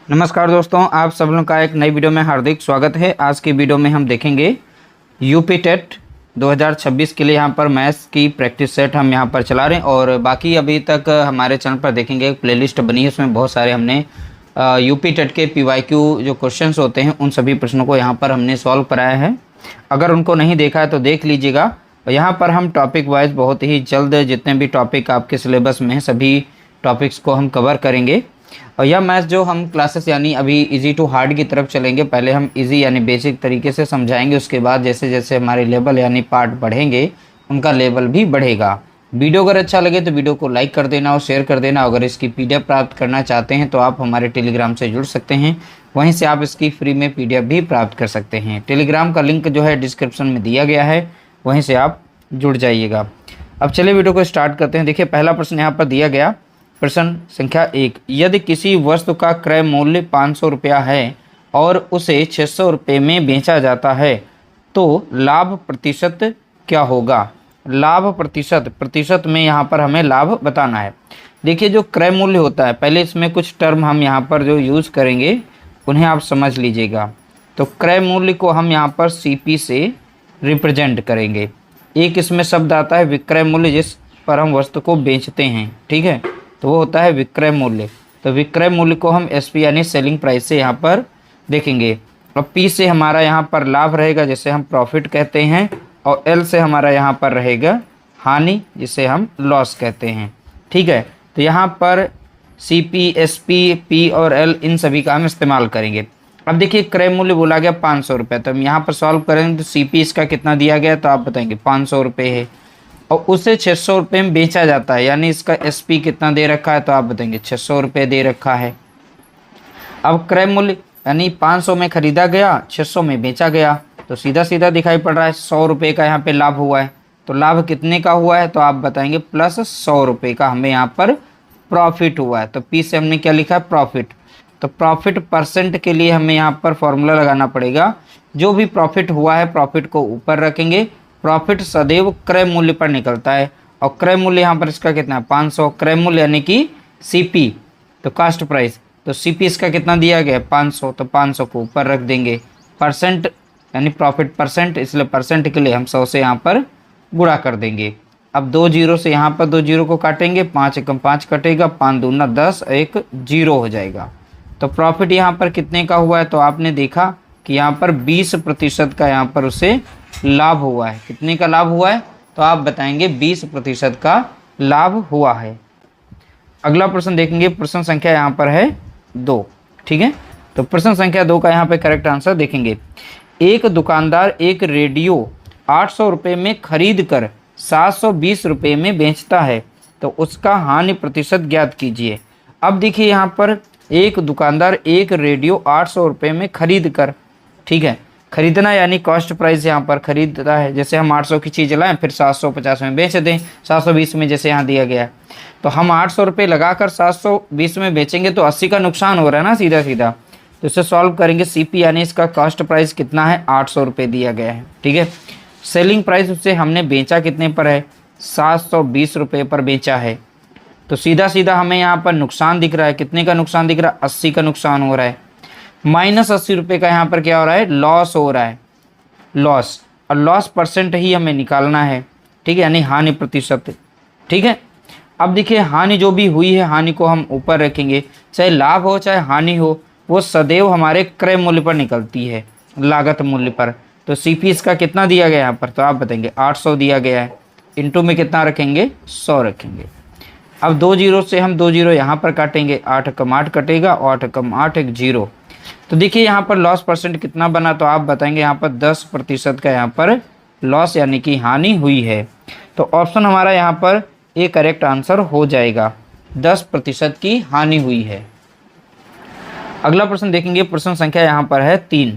नमस्कार दोस्तों, आप सब लोगों का एक नई वीडियो में हार्दिक स्वागत है। आज की वीडियो में हम देखेंगे यूपी टेट 2026 के लिए यहाँ पर मैथ्स की प्रैक्टिस सेट हम यहाँ पर चला रहे हैं। और बाकी अभी तक हमारे चैनल पर देखेंगे एक प्लेलिस्ट बनी है, उसमें बहुत सारे हमने यूपी टेट के पीवाईक्यू जो क्वेश्चंस होते हैं उन सभी प्रश्नों को यहाँ पर हमने सॉल्व कराया है। अगर उनको नहीं देखा है तो देख लीजिएगा। यहाँ पर हम टॉपिक वाइज बहुत ही जल्द जितने भी टॉपिक आपके सिलेबस में हैं सभी टॉपिक्स को हम कवर करेंगे। और यह मैथ्स जो हम क्लासेस यानी अभी इजी टू हार्ड की तरफ चलेंगे। पहले हम इजी यानी बेसिक तरीके से समझाएंगे, उसके बाद जैसे जैसे हमारे लेवल यानी पार्ट बढ़ेंगे उनका लेवल भी बढ़ेगा। वीडियो अगर अच्छा लगे तो वीडियो को लाइक कर देना और शेयर कर देना। अगर इसकी पीडीएफ प्राप्त करना चाहते हैं तो आप हमारे टेलीग्राम से जुड़ सकते हैं, वहीं से आप इसकी फ्री में पीडीएफ भी प्राप्त कर सकते हैं। टेलीग्राम का लिंक जो है डिस्क्रिप्शन में दिया गया है, वहीं से आप जुड़ जाइएगा। अब चलिए वीडियो को स्टार्ट करते हैं। देखिए पहला प्रश्न यहाँ पर दिया गया, प्रश्न संख्या 1। यदि किसी वस्तु का क्रय मूल्य 500 रुपया है और उसे 600 रुपये में बेचा जाता है तो लाभ प्रतिशत क्या होगा? लाभ प्रतिशत में यहाँ पर हमें लाभ बताना है। देखिए जो क्रय मूल्य होता है, पहले इसमें कुछ टर्म हम यहाँ पर जो यूज़ करेंगे उन्हें आप समझ लीजिएगा। तो क्रय मूल्य को हम यहाँ पर सीपी से रिप्रेजेंट करेंगे। एक इसमें शब्द आता है विक्रय मूल्य, जिस पर हम वस्तु को बेचते हैं, ठीक है, तो वो होता है विक्रय मूल्य। तो विक्रय मूल्य को हम एसपी यानी सेलिंग प्राइस से यहाँ पर देखेंगे। और पी से हमारा यहाँ पर लाभ रहेगा, जिसे हम प्रॉफिट कहते हैं। और एल से हमारा यहाँ पर रहेगा हानि, जिसे हम लॉस कहते हैं, ठीक है। तो यहाँ पर C P, S P, P और एल इन सभी का हम इस्तेमाल करेंगे। अब देखिए क्रय मूल्य बोला गया 500 रुपये, तो हम यहाँ पर सॉल्व करेंगे तो सी पी इसका कितना दिया गया तो आप बताएंगे 500 रुपये है। और उसे 600 रुपये में बेचा जाता है, यानी इसका एसपी कितना दे रखा है तो आप बताएंगे 600 रुपये दे रखा है। अब क्रय मूल्य यानी 500 में खरीदा गया, 600 में बेचा गया, तो सीधा सीधा दिखाई पड़ रहा है 100 रुपये का यहाँ पे लाभ हुआ है। तो लाभ कितने का हुआ है तो आप बताएंगे प्लस 100 रुपये का हमें यहाँ पर प्रॉफिट हुआ है। तो पी से हमने क्या लिखा है प्रॉफिट। तो प्रॉफिट परसेंट के लिए हमें यहाँ पर फॉर्मूला लगाना पड़ेगा। जो भी प्रॉफिट हुआ है प्रॉफिट को ऊपर रखेंगे। प्रॉफिट सदैव क्रय मूल्य पर निकलता है और क्रय मूल्य यहाँ पर इसका कितना है 500। क्रय मूल्य यानी कि सीपी, तो कास्ट प्राइस, तो सीपी इसका कितना दिया गया 500, तो 500 को ऊपर रख देंगे। परसेंट यानी प्रॉफिट परसेंट, इसलिए परसेंट के लिए हम 100 से यहाँ पर गुणा कर देंगे। अब 2 जीरो से यहाँ पर 2 जीरो को काटेंगे, 5 एकम 5 कटेगा, 5 दूना 10, 1 जीरो हो जाएगा। तो प्रॉफिट यहाँ पर कितने का हुआ है तो आपने देखा कि यहाँ पर 20% का यहाँ पर उसे लाभ हुआ है। कितने का लाभ हुआ है तो आप बताएंगे 20% का लाभ हुआ है। अगला प्रश्न देखेंगे, प्रश्न संख्या यहाँ पर है 2, ठीक है। तो प्रश्न संख्या 2 का यहाँ पे करेक्ट आंसर देखेंगे। एक दुकानदार एक रेडियो 800 रुपये में खरीद कर 720 रुपये में बेचता है, तो उसका हानि प्रतिशत ज्ञात कीजिए। अब देखिए यहाँ पर एक दुकानदार एक रेडियो 800 रुपये में खरीद कर, ठीक है, खरीदना यानी कॉस्ट प्राइस यहाँ पर खरीदता है। जैसे हम 800 की चीज़ लाएं फिर 750 में बेच दें, 720 में जैसे यहाँ दिया गया है। तो हम 800 रुपये लगाकर 720 में बेचेंगे तो 80 का नुकसान हो रहा है ना सीधा सीधा। तो इसे सॉल्व करेंगे। सीपी यानी इसका कॉस्ट प्राइस कितना है 800 रुपये दिया गया है, ठीक है। सेलिंग प्राइस उससे हमने बेचा कितने पर है 720 रुपये पर बेचा है। तो सीधा सीधा हमें यहाँ पर नुकसान दिख रहा है। कितने का नुकसान दिख रहा है 80 का नुकसान हो रहा है। माइनस 80 रुपये का यहाँ पर क्या हो रहा है लॉस हो रहा है, लॉस। और लॉस परसेंट ही हमें निकालना है, ठीक है, यानी हानि प्रतिशत, ठीक है। अब देखिए हानि जो भी हुई है हानि को हम ऊपर रखेंगे, चाहे लाभ हो चाहे हानि हो, वो सदैव हमारे क्रय मूल्य पर निकलती है, लागत मूल्य पर। तो सीपी इसका कितना दिया गया यहाँ पर तो आप बताएंगे 800 दिया गया है। इंटू में कितना रखेंगे 100 रखेंगे। अब 2 जीरो से हम 2 जीरो यहाँ पर काटेंगे, 8 कम 8 कटेगा, 8 कम 8 1 जीरो। तो देखिए यहाँ पर लॉस परसेंट कितना बना तो आप बताएंगे यहाँ पर 10% का यहाँ पर लॉस यानी कि हानि हुई है। तो ऑप्शन हमारा यहाँ पर ए करेक्ट आंसर हो जाएगा, 10% की हानि हुई है। अगला प्रश्न देखेंगे, प्रश्न संख्या यहाँ पर है 3।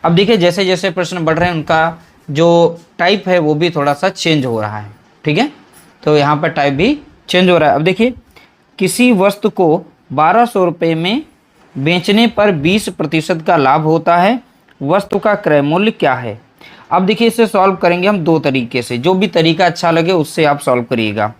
अब देखिए जैसे जैसे प्रश्न बढ़ रहे हैं उनका जो टाइप है वो भी थोड़ा सा चेंज हो रहा है, ठीक है। तो यहाँ पर टाइप भी चेंज हो रहा है। अब देखिए किसी वस्तु को 1200 रुपये में बेचने पर 20% का लाभ होता है, वस्तु का क्रय मूल्य क्या है? अब देखिए इसे सॉल्व करेंगे हम 2 तरीके से, जो भी तरीका अच्छा लगे उससे आप सॉल्व करिएगा।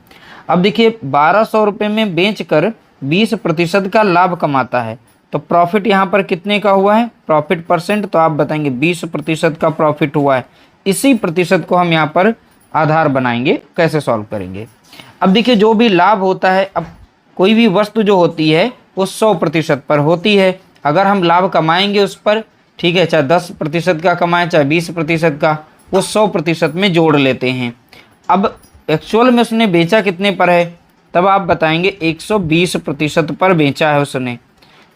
अब देखिए 1200 रुपये में बेचकर 20% का लाभ कमाता है, तो तो प्रॉफिट यहाँ पर कितने का हुआ है, प्रॉफिट परसेंट, तो आप बताएंगे 20% का प्रॉफिट हुआ है। इसी प्रतिशत को हम यहाँ पर आधार बनाएंगे। कैसे सॉल्व करेंगे, अब देखिए जो भी लाभ होता है, अब कोई भी वस्तु जो होती है वो 100% पर होती है। अगर हम लाभ कमाएंगे उस पर, ठीक है, चाहे 10% का कमाएं चाहे 20% का, वो 100% में जोड़ लेते हैं। अब एक्चुअल में उसने बेचा कितने पर है, तब आप बताएंगे 120% पर बेचा है उसने।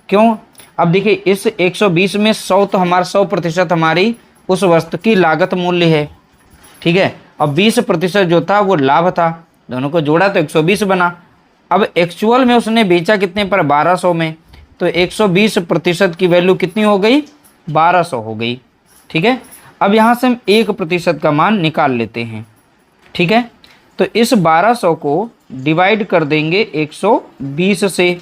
क्यों, अब देखिए इस 120 में 100 तो हमारा 100% हमारी उस वस्तु की लागत मूल्य है, ठीक है, और 20% जो था वो लाभ था, दोनों को जोड़ा तो 120 बना। अब एक्चुअल में उसने बेचा कितने पर, 1200 में, तो 120% की वैल्यू कितनी हो गई, 1200 हो गई, ठीक है। अब यहाँ से हम 1% का मान निकाल लेते हैं, ठीक है। तो इस 1200 को डिवाइड कर देंगे 120 से।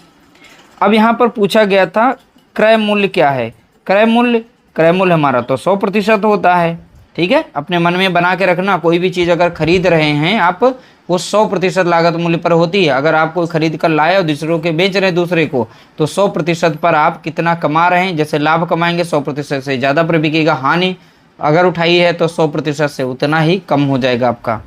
अब यहाँ पर पूछा गया था क्रय मूल्य क्या है, क्रय मूल्य हमारा तो 100% होता है, ठीक है। अपने मन में बना के रखना, कोई भी चीज़ अगर खरीद रहे हैं आप, वो 100% लागत मूल्य पर होती है। अगर आप कोई खरीद कर लाए और दूसरों के बेच रहे हैं दूसरे को, तो 100% पर आप कितना कमा रहे हैं, जैसे लाभ कमाएंगे 100% से ज़्यादा पर बिकेगा, हानि अगर उठाई है तो 100% से उतना ही कम हो जाएगा आपका।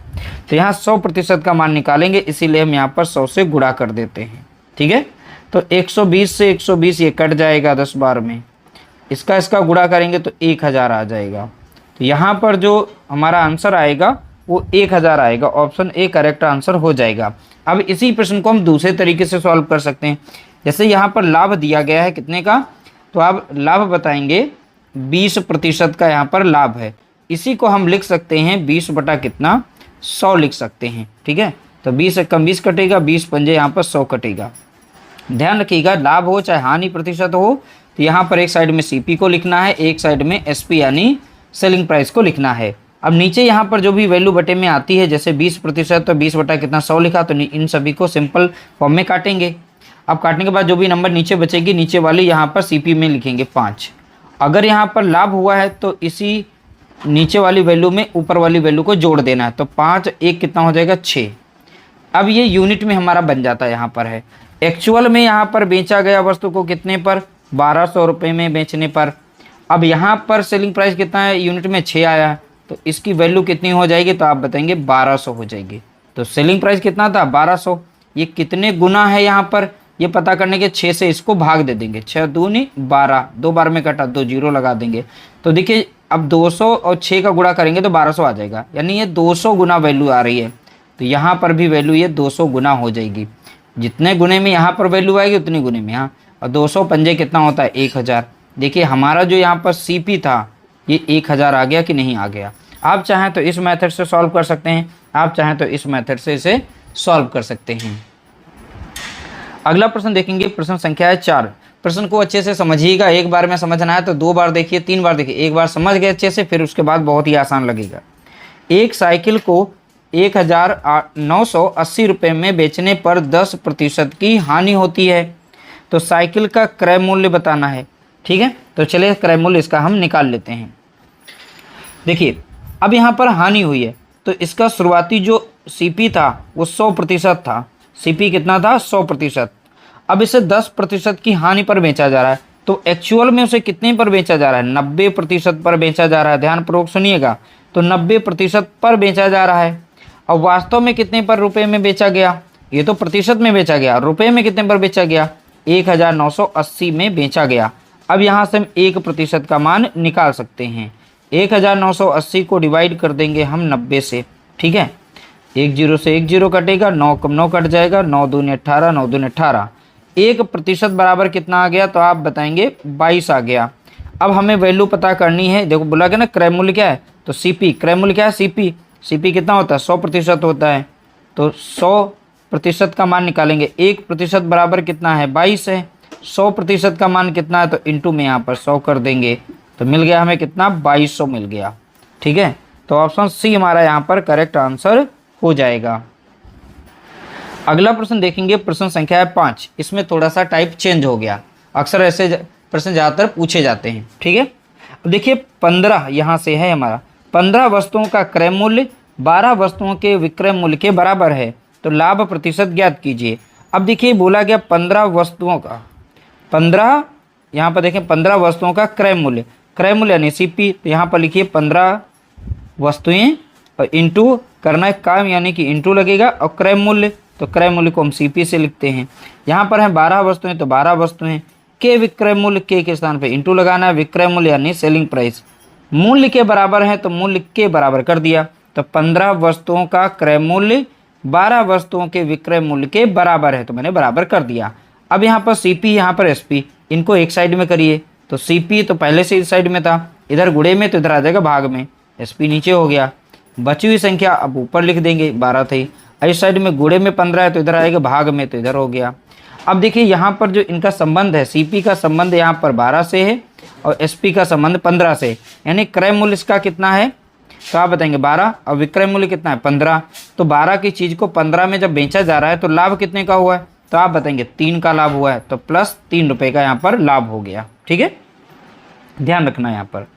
तो यहाँ 100% का मान निकालेंगे, इसीलिए हम यहाँ पर 100 से गुणा कर देते हैं, ठीक है। तो 120 से 120 ये कट जाएगा 10 बार में, इसका गुणा करेंगे तो 1000 आ जाएगा। तो यहाँ पर जो हमारा आंसर आएगा वो 1000 आएगा, ऑप्शन ए करेक्ट आंसर हो जाएगा। अब इसी प्रश्न को हम दूसरे तरीके से सॉल्व कर सकते हैं। जैसे यहाँ पर लाभ दिया गया है कितने का, तो आप लाभ बताएंगे 20% का यहाँ पर लाभ है, इसी को हम लिख सकते हैं 20 बटा कितना, 100 लिख सकते हैं, ठीक है। तो 20 से कम 20 कटेगा, 20 पंजे यहाँ पर 100 कटेगा। ध्यान रखिएगा, लाभ हो चाहे हानि प्रतिशत हो, तो यहाँ पर एक साइड में सीपी को लिखना है, एक साइड में एसपी यानी सेलिंग प्राइस को लिखना है। अब नीचे यहाँ पर जो भी वैल्यू बटे में आती है, जैसे 20% तो 20 बटा कितना 100 लिखा, तो इन सभी को सिंपल फॉर्म में काटेंगे। अब काटने के बाद जो भी नंबर नीचे बचेगी, नीचे वाली यहाँ पर सीपी में लिखेंगे 5। अगर यहाँ पर लाभ हुआ है तो इसी नीचे वाली वैल्यू में ऊपर वाली वैल्यू को जोड़ देना है, तो 5 1 कितना हो जाएगा 6। अब ये यूनिट में हमारा बन जाता है, यहाँ पर है एक्चुअल में यहाँ पर बेचा गया वस्तु को कितने पर, 1200 रुपये में बेचने पर। अब यहाँ पर सेलिंग प्राइस कितना है, यूनिट में 6 आया है, तो इसकी वैल्यू कितनी हो जाएगी, तो आप बताएंगे 1200 हो जाएगी। तो सेलिंग प्राइस कितना था, 1200। ये कितने गुना है यहाँ पर, ये पता करने के 6 से इसको भाग दे देंगे, 6 दूनी 12, 2 बार में कटा, 2 जीरो लगा देंगे। तो देखिए अब 200 और 6 का गुणा करेंगे तो 1200 आ जाएगा, यानी ये 200 गुना वैल्यू आ रही है। तो यहाँ पर भी वैल्यू ये 200 गुना हो जाएगी, जितने गुने में यहाँ पर वैल्यू आएगी उतने गुने में यहाँ, और 200 पंजे कितना होता है 1000। देखिए हमारा जो यहाँ पर सीपी था ये 1000 आ गया कि नहीं आ गया। आप चाहें तो इस मेथड से सॉल्व कर सकते हैं, आप चाहें तो इस मेथड से इसे सॉल्व कर सकते हैं। अगला प्रश्न देखेंगे, प्रश्न संख्या है 4। प्रश्न को अच्छे से समझिएगा, एक बार में समझना है तो 2 बार देखिए, 3 बार देखिए, एक बार समझ गए अच्छे से, फिर उसके बाद बहुत ही आसान लगेगा। एक साइकिल को 1980 रुपये में बेचने पर 10% की हानि होती है, तो साइकिल का क्रय मूल्य बताना है, ठीक है। तो चलिए क्रय मूल्य इसका हम निकाल लेते हैं। देखिए अब यहाँ पर हानि हुई है, तो इसका शुरुआती जो सीपी था वो 100% था, सीपी कितना था 100%। अब इसे 10% की हानि पर बेचा जा रहा है, तो एक्चुअल में उसे कितने पर बेचा जा रहा है, 90% पर बेचा जा रहा है। ध्यानपूर्वक सुनिएगा, तो 90% पर बेचा जा रहा है। और वास्तव में कितने पर रुपए में बेचा गया, ये तो प्रतिशत में बेचा गया, रुपए में कितने पर बेचा गया, 1980 में बेचा गया। अब यहाँ से हम 1% का मान निकाल सकते हैं। 1980 को डिवाइड कर देंगे हम 90 से, ठीक है। 1 0 से 1 0 कटेगा, 9 कम 9 कट जाएगा, 9 दूनी 18, 9 दूनी 18। 1% बराबर कितना आ गया, तो आप बताएंगे 22 आ गया। अब हमें वैल्यू पता करनी है, देखो बोला गया ना क्रय मूल्य क्या है, तो सीपी, क्रय मूल्य क्या है सीपी, सीपी कितना होता है 100% होता है, तो 100% का मान निकालेंगे। 1% बराबर कितना है 22 है, 100% का मान कितना है, तो इंटू में यहाँ पर 100 कर देंगे, तो मिल गया हमें कितना 2200 मिल गया, ठीक है। तो ऑप्शन सी हमारा यहाँ पर करेक्ट आंसर हो जाएगा। अगला प्रश्न देखेंगे, प्रश्न संख्या है 5। इसमें थोड़ा सा टाइप चेंज हो गया, अक्सर ऐसे प्रश्न ज़्यादातर पूछे जाते हैं, ठीक है। अब देखिए 15 यहाँ से है हमारा, 15 वस्तुओं का क्रय मूल्य 12 वस्तुओं के विक्रय मूल्य के बराबर है, तो लाभ प्रतिशत ज्ञात कीजिए। अब देखिए बोला गया 15 वस्तुओं का, 15 यहाँ पर देखें 15 वस्तुओं का क्रय मूल्य, क्रय मूल्य यानी सीपी, तो यहाँ पर लिखिए 15 वस्तुएं और इंटू करना है काम यानी कि इंटू लगेगा, और क्रय मूल्य तो क्रय मूल्य को हम सीपी से लिखते हैं। यहाँ पर है 12 वस्तुएं तो 12 वस्तुएं के विक्रय मूल्य के स्थान पे इंटू लगाना है, विक्रय मूल्य यानी सेलिंग प्राइस मूल्य के बराबर है तो मूल्य के बराबर कर दिया, तो 15 वस्तुओं का क्रय मूल्य 12 वस्तुओं के विक्रय मूल्य के बराबर है तो मैंने बराबर कर दिया। अब यहाँ पर सीपी, यहाँ पर एसपी, इनको एक साइड में करिए, तो सीपी तो पहले से इस साइड में था, इधर गुणे में तो इधर आ जाएगा भाग में, एसपी नीचे हो गया, बची हुई संख्या अब ऊपर लिख देंगे 12 थी, इस साइड में गुणे में 15 है तो इधर आएगा भाग में तो इधर हो गया। अब देखिए यहाँ पर जो इनका संबंध है, सीपी का संबंध यहाँ पर 12 से है और एसपी का संबंध 15 से, यानी क्रय मूल्य इसका कितना है तो आप बताएंगे 12 और विक्रय मूल्य कितना है 15, तो 12 की चीज़ को 15 में जब बेचा जा रहा है तो लाभ कितने का हुआ है तो आप बताएंगे 3 का लाभ हुआ है, तो प्लस 3 रुपये का यहाँ पर लाभ हो गया। ठीक है, ध्यान रखना यहाँ पर।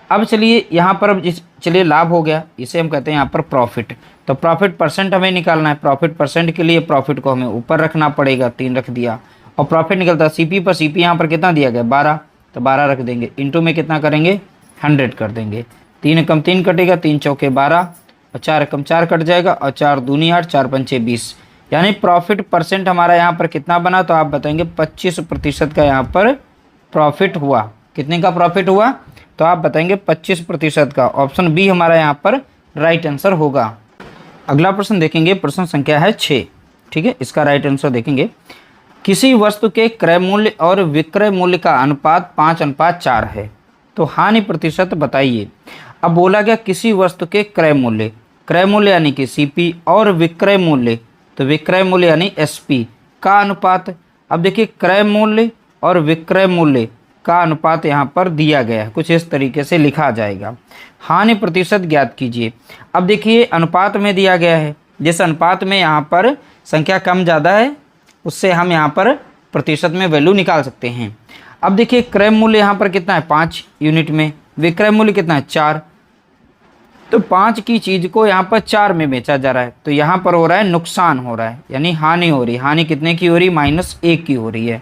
अब चलिए यहाँ पर, अब चलिए लाभ हो गया, इसे हम कहते हैं यहाँ पर प्रॉफिट, तो प्रॉफिट परसेंट हमें निकालना है, प्रॉफिट परसेंट के लिए प्रॉफिट को हमें ऊपर रखना पड़ेगा, 3 रख दिया, और प्रॉफिट निकलता है सीपी पर, सीपी यहाँ पर कितना दिया गया 12, तो 12 रख देंगे, इंटू में कितना करेंगे 100 कर देंगे, 3 कम 3 कटेगा, 3 चौके 12 और 4 कम 4 कट जाएगा, और 4 दूनी 8, 4 पंचे 20, यानी प्रॉफिट परसेंट हमारा यहाँ पर कितना बना तो आप बताएंगे 25% का यहाँ पर प्रॉफिट हुआ। कितने का प्रॉफिट हुआ तो आप बताएंगे 25% का, ऑप्शन बी हमारा यहाँ पर राइट आंसर होगा। अगला प्रश्न देखेंगे, प्रश्न संख्या है 6। ठीक है, इसका राइट आंसर देखेंगे, किसी वस्तु के क्रय मूल्य और विक्रय मूल्य का अनुपात 5:4 है, तो हानि प्रतिशत बताइए। अब बोला गया किसी वस्तु के क्रय मूल्य यानी कि सीपी और विक्रय मूल्य तो विक्रय मूल्य यानी एसपी का अनुपात। अब देखिए क्रय मूल्य और विक्रय मूल्य का अनुपात यहाँ पर दिया गया है, कुछ इस तरीके से लिखा जाएगा। हानि प्रतिशत ज्ञात कीजिए। अब देखिए अनुपात में दिया गया है, जिस अनुपात में यहाँ पर संख्या कम ज़्यादा है उससे हम यहाँ पर प्रतिशत में वैल्यू निकाल सकते हैं। अब देखिए क्रय मूल्य यहाँ पर कितना है 5 यूनिट में, विक्रय मूल्य कितना है 4, तो 5 की चीज़ को यहाँ पर 4 में बेचा जा रहा है, तो यहाँ पर हो रहा है नुकसान हो रहा है, यानी हानि हो रही है। हानि कितने की हो रही -1 की हो रही है,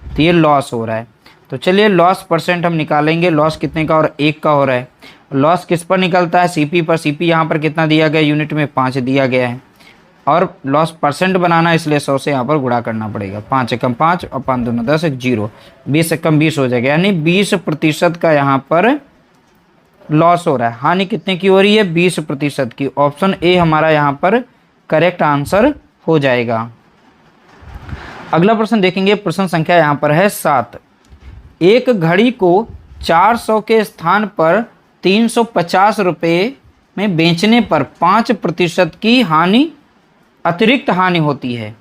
तो ये लॉस हो रहा है। तो चलिए लॉस परसेंट हम निकालेंगे, लॉस कितने का और 1 का हो रहा है। लॉस किस पर निकलता है सीपी पर, सीपी यहाँ पर कितना दिया गया यूनिट में 5 दिया गया है, और लॉस परसेंट बनाना है इसलिए 100 से यहाँ पर गुणा करना पड़ेगा, 5 एकम 5 और 5 दूना 10 एक 0, 20 एकम 20 हो जाएगा, यानी 20% का यहाँ पर लॉस हो रहा है। हानि कितने की हो रही है 20% की, ऑप्शन ए हमारा यहाँ पर करेक्ट आंसर हो जाएगा। अगला प्रश्न देखेंगे, प्रश्न संख्या यहाँ पर है 7। एक घड़ी को 400 के स्थान पर 350 रुपये में बेचने पर 5% की हानि, अतिरिक्त हानि होती है।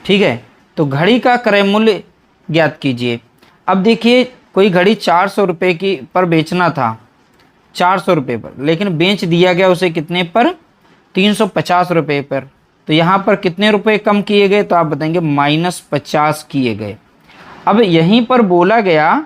ठीक है, तो घड़ी का क्रय मूल्य ज्ञात कीजिए। अब देखिए कोई घड़ी 400 रुपये की पर बेचना था, 400 रुपये पर, लेकिन बेच दिया गया उसे कितने पर 350 रुपये पर, तो यहाँ पर कितने रुपए कम किए गए तो आप बताएंगे -50 किए गए। अब यहीं पर बोला गया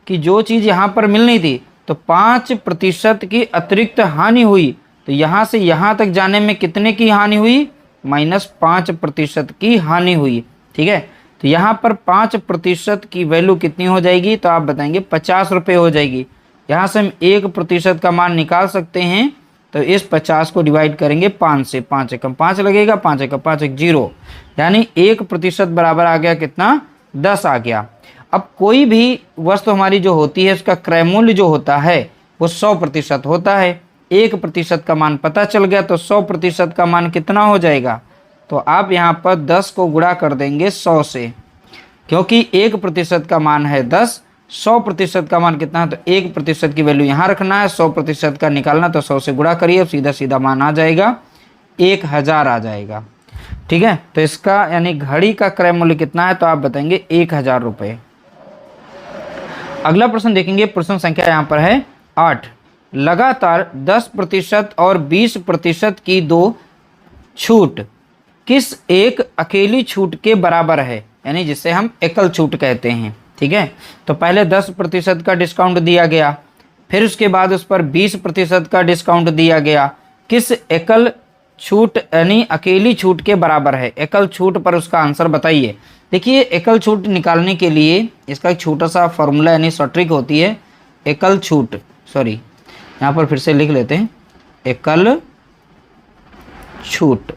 कि जो चीज़ यहाँ पर मिलनी थी तो 5% की अतिरिक्त हानि हुई, तो यहाँ से यहाँ तक जाने में कितने की हानि हुई -5% की हानि हुई। ठीक है, तो यहाँ पर 5% की वैल्यू कितनी हो जाएगी तो आप बताएंगे 50 रुपये हो जाएगी। यहाँ से हम 1% का मान निकाल सकते हैं, तो इस 50 को डिवाइड करेंगे 5 से, 5 एकम 5 लगेगा, 5 एकम 5 एक 0, यानी 1% बराबर आ गया कितना 10 आ गया। अब कोई भी वस्तु हमारी जो होती है उसका क्रय मूल्य जो होता है वो 100% होता है। 1% का मान पता चल गया तो 100% का मान कितना हो जाएगा, तो आप यहाँ पर 10 को गुणा कर देंगे 100 से, क्योंकि 1% का मान है 10, 100% का मान कितना है तो 1% की वैल्यू यहाँ रखना है, 100% का निकालना तो 100 से गुणा करिए, सीधा सीधा मान आ जाएगा 1000 आ जाएगा। ठीक है, तो इसका यानी घड़ी का क्रय मूल्य कितना है तो आप बताएंगे 1000 रुपये। अगला प्रश्न देखेंगे, प्रश्न संख्या यहाँ पर है 8। लगातार 10% और 20% की दो छूट किस एक अकेली छूट के बराबर है, यानी जिसे हम एकल छूट कहते हैं। ठीक है, तो पहले 10% का डिस्काउंट दिया गया, फिर उसके बाद उस पर 20% का डिस्काउंट दिया गया, किस एकल छूट यानी अकेली छूट के बराबर है। एकल छूट पर उसका आंसर बताइए। देखिए एकल छूट निकालने के लिए इसका एक छोटा सा फॉर्मूला यानी ट्रिक होती है। एकल छूट, सॉरी यहाँ पर फिर से लिख लेते हैं, एकल छूट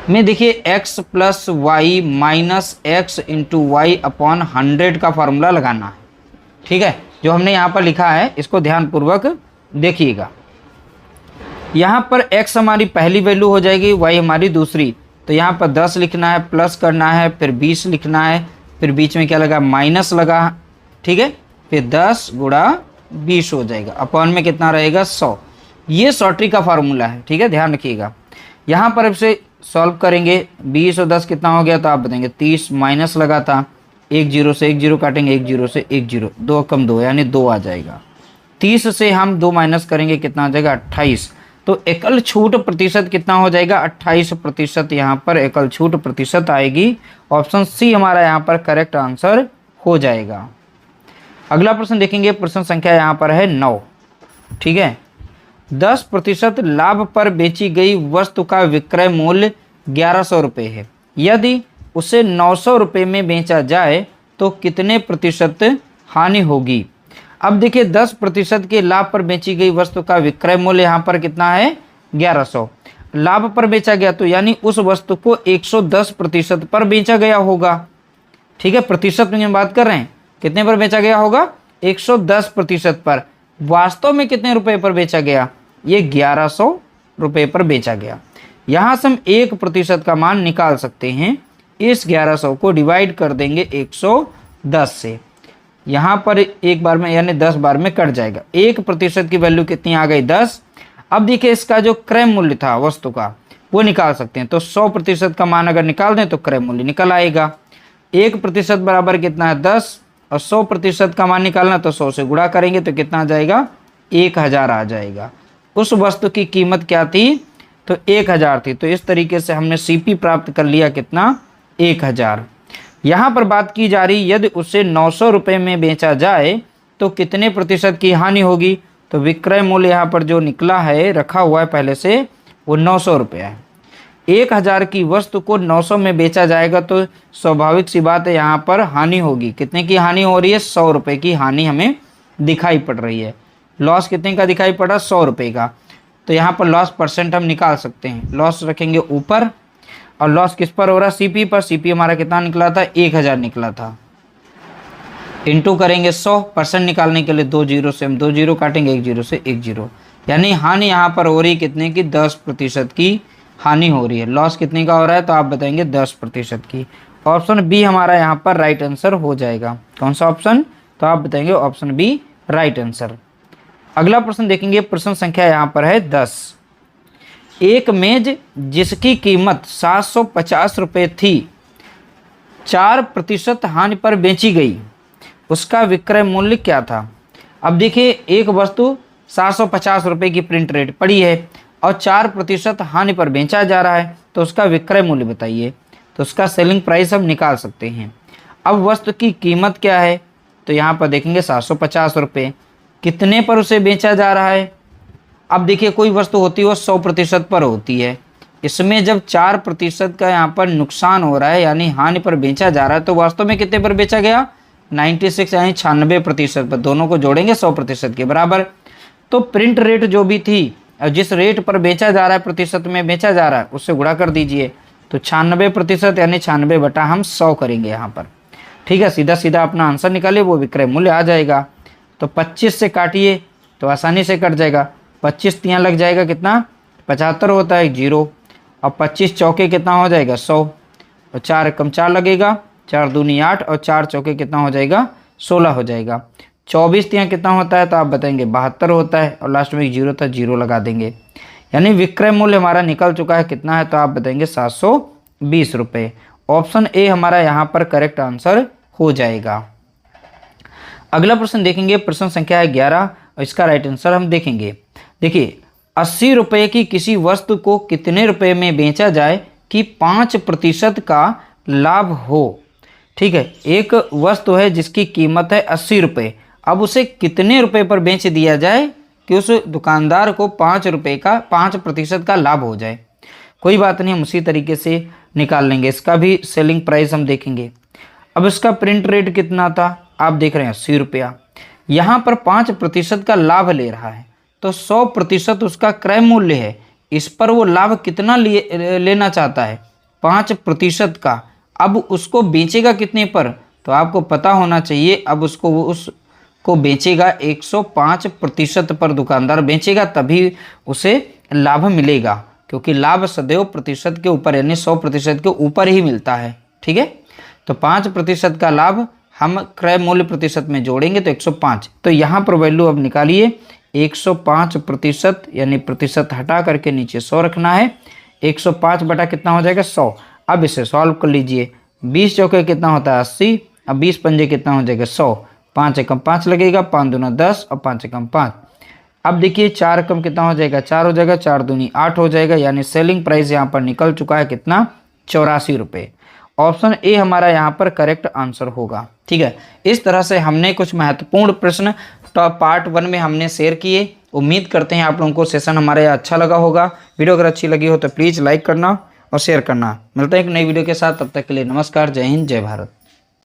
में देखिए x plus y minus x into y upon 100 का फॉर्मूला लगाना है। ठीक है, जो हमने यहाँ पर लिखा है इसको ध्यानपूर्वक देखिएगा। यहाँ पर x हमारी पहली वैल्यू हो जाएगी, y हमारी दूसरी। तो यहाँ पर 10 लिखना है, प्लस करना है, फिर 20 लिखना है, फिर बीच में क्या लगा, माइनस लगा। ठीक है, फिर 10 गुणा 20 हो जाएगा, अपॉन में कितना रहेगा, 100। ये सॉर्टरी का फार्मूला है। ठीक है, ध्यान रखिएगा। यहाँ पर अब से सॉल्व करेंगे, 20 और 10 कितना हो गया, तो आप बताएंगे 30, माइनस लगा था, 1 0 से 1 0 काटेंगे, 1 0 से 1 0, 2 कम 2 यानी 2 आ जाएगा। 30 से हम 2 माइनस करेंगे, कितना आ जाएगा, 28। तो एकल छूट प्रतिशत कितना हो जाएगा, 28%। यहाँ पर एकल छूट प्रतिशत आएगी। ऑप्शन सी हमारा यहाँ पर करेक्ट आंसर हो जाएगा। अगला प्रश्न देखेंगे, प्रश्न संख्या यहाँ पर है 9। ठीक है, 10% लाभ पर बेची गई वस्तु का विक्रय मूल्य 1100 रुपये है। यदि उसे 900 रुपये में बेचा जाए तो कितने प्रतिशत हानि होगी। अब देखिए 10% के लाभ पर बेची गई वस्तु का विक्रय मूल्य यहाँ पर कितना है, 1100। लाभ पर बेचा गया तो यानी उस वस्तु को 110% पर बेचा गया होगा। ठीक है, प्रतिशत में हम बात कर रहे हैं, कितने पर बेचा गया होगा, 110% पर। वास्तव में कितने रुपए पर बेचा गया, ये 1100 रुपये पर बेचा गया। यहाँ से हम 1% का मान निकाल सकते हैं। इस 1100 को डिवाइड कर देंगे 110 से, यहाँ पर एक बार में यानी 10 बार में कट जाएगा। 1% की वैल्यू कितनी आ गई, 10। अब देखिए इसका जो क्रय मूल्य था वस्तु का वो निकाल सकते हैं। तो 100% का मान अगर निकाल दें तो क्रय मूल्य निकल आएगा। 1% बराबर कितना है, 10, और 100% का मान निकालना तो 100 से गुणा करेंगे तो कितना आ जाएगा, 1000 आ जाएगा। उस वस्तु की कीमत क्या थी, तो 1000 थी। तो इस तरीके से हमने सीपी प्राप्त कर लिया, कितना, 1000। यहाँ पर बात की जा रही, यदि उसे 900 रुपये में बेचा जाए तो कितने प्रतिशत की हानि होगी। तो विक्रय मूल्य यहाँ पर जो निकला है, रखा हुआ है पहले से, वो 900 रुपये है। 1000 की वस्तु को 900 में बेचा जाएगा तो स्वाभाविक सी बात है यहाँ पर हानि होगी। कितने की हानि हो रही है, 100 रुपये की हानि हमें दिखाई पड़ रही है। लॉस कितने का दिखाई पड़ा, 100 रुपये का। तो यहाँ पर लॉस परसेंट हम निकाल सकते हैं। लॉस रखेंगे ऊपर, और लॉस किस पर हो रहा है, सीपी पर। सीपी हमारा कितना निकला था, 1000 निकला था। इंटू करेंगे 100%, निकालने के लिए 2 0 से हम 2 0 काटेंगे, 1 0 से 1 0, यानी हानि यहाँ पर हो रही कितने की, 10% की हानि हो रही है। लॉस कितने का हो रहा है, तो आप बताएंगे 10% की। ऑप्शन बी हमारा यहाँ पर राइट आंसर हो जाएगा। कौन सा ऑप्शन, तो आप बताएंगे ऑप्शन बी राइट आंसर। अगला प्रश्न देखेंगे, प्रश्न संख्या यहाँ पर है 10। एक मेज जिसकी कीमत 750 रुपये थी, 4% हानि पर बेची गई, उसका विक्रय मूल्य क्या था। अब देखिए एक वस्तु 750 रुपये की प्रिंट रेट पड़ी है और 4% हानि पर बेचा जा रहा है, तो उसका विक्रय मूल्य बताइए। तो उसका सेलिंग प्राइस हम निकाल सकते हैं। अब वस्तु की कीमत क्या है, तो यहाँ पर देखेंगे 750 रुपये, कितने पर उसे बेचा जा रहा है। अब देखिए कोई वस्तु होती है वो 100% पर होती है, इसमें जब 4% का यहाँ पर नुकसान हो रहा है यानी हानि पर बेचा जा रहा है, तो वास्तव में कितने पर बेचा गया, 96 यानी 96% पर। दोनों को जोड़ेंगे 100% के बराबर। तो प्रिंट रेट जो भी थी और जिस रेट पर बेचा जा रहा है, प्रतिशत में बेचा जा रहा है, उससे गुणा कर दीजिए। तो 96% यानी 96 बटा हम 100 करेंगे यहाँ पर। ठीक है, सीधा सीधा अपना आंसर निकालिए, वो विक्रय मूल्य आ जाएगा। तो 25 से काटिए तो आसानी से कट जाएगा। 25 यहाँ लग जाएगा कितना, 75 होता है 0, और 25 चौके कितना हो जाएगा 100, और 4 कम 4 लगेगा, 4 दूनी 8, और 4 चौके कितना हो जाएगा 16 हो जाएगा। 24 यहाँ कितना होता है, तो आप बताएंगे 72 होता है, और लास्ट में एक 0 था, 0 लगा देंगे। यानी विक्रय मूल्य हमारा निकल चुका है, कितना है, तो आप बताएंगे 720 रुपये। ऑप्शन ए हमारा यहाँ पर करेक्ट आंसर हो जाएगा। अगला प्रश्न देखेंगे, प्रश्न संख्या है 11, और इसका राइट आंसर हम देखेंगे। देखिए 80 रुपये की किसी वस्तु को कितने रुपए में बेचा जाए कि 5% का लाभ हो। ठीक है, एक वस्तु है जिसकी कीमत है 80 रुपये, अब उसे कितने रुपए पर बेच दिया जाए कि उस दुकानदार को 5% का लाभ हो जाए। कोई बात नहीं, हम उसी तरीके से निकाल लेंगे। इसका भी सेलिंग प्राइस हम देखेंगे। अब इसका प्रिंट रेट कितना था, आप देख रहे हैं 80 रुपया। यहाँ पर 5% का लाभ ले रहा है, तो 100% उसका क्रय मूल्य है। इस पर वो लाभ कितना लेना चाहता है, 5% का। अब उसको बेचेगा कितने पर, तो आपको पता होना चाहिए। अब उसको बेचेगा 105% पर दुकानदार बेचेगा, तभी उसे लाभ मिलेगा, क्योंकि लाभ सदैव प्रतिशत के ऊपर यानी 100% के ऊपर ही मिलता है। ठीक है, तो 5% का लाभ हम क्रय मूल्य प्रतिशत में जोड़ेंगे तो 105। तो यहाँ पर वैल्यू अब निकालिए, 105% यानी प्रतिशत हटा करके नीचे 100 रखना है। 105 बटा कितना हो जाएगा 100। अब इसे सॉल्व कर लीजिए। 20 चौके कितना होता है 80, अब 20 पंजे कितना हो जाएगा 100। 5 एकम 5 लगेगा, 5 दूना 10 और 5 एकम 5। अब देखिए 4 एकम कितना हो जाएगा 4 हो जाएगा, 4 दूनी 8 हो जाएगा। यानी सेलिंग प्राइस यहाँ पर निकल चुका है कितना, 84 रुपये। ऑप्शन ए हमारा यहाँ पर करेक्ट आंसर होगा। ठीक है, इस तरह से हमने कुछ महत्वपूर्ण प्रश्न पार्ट 1 में हमने शेयर किए। उम्मीद करते हैं आप लोगों को सेशन हमारा यह अच्छा लगा होगा। वीडियो अगर अच्छी लगी हो तो प्लीज़ लाइक करना और शेयर करना। मिलते हैं एक नई वीडियो के साथ, तब तक के लिए नमस्कार, जय हिंद, जय भारत।